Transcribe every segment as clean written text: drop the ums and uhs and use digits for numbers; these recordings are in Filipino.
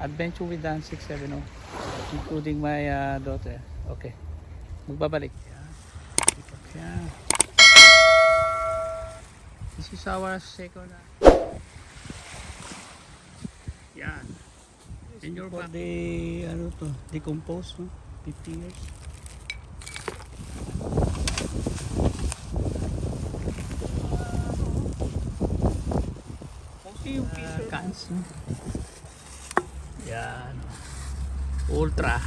Adventure with Dan 670, including my daughter. Okay, magbabalik. Yan. This is our second. Yan. In your back. They, ano to, decompose, no? 50 years. Cans, no? Yan. Ultra.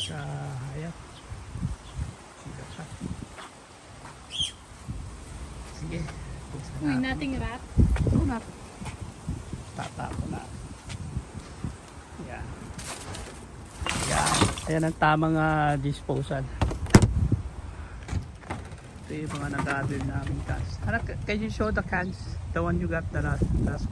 Sa hayat. Sige. May nating rat. Tunat. Tatapo na. Yan. Yan. Ayan ang tamang disposal. Ito yung mga nag-gather namin cans. Can you show the cans? The one you got the last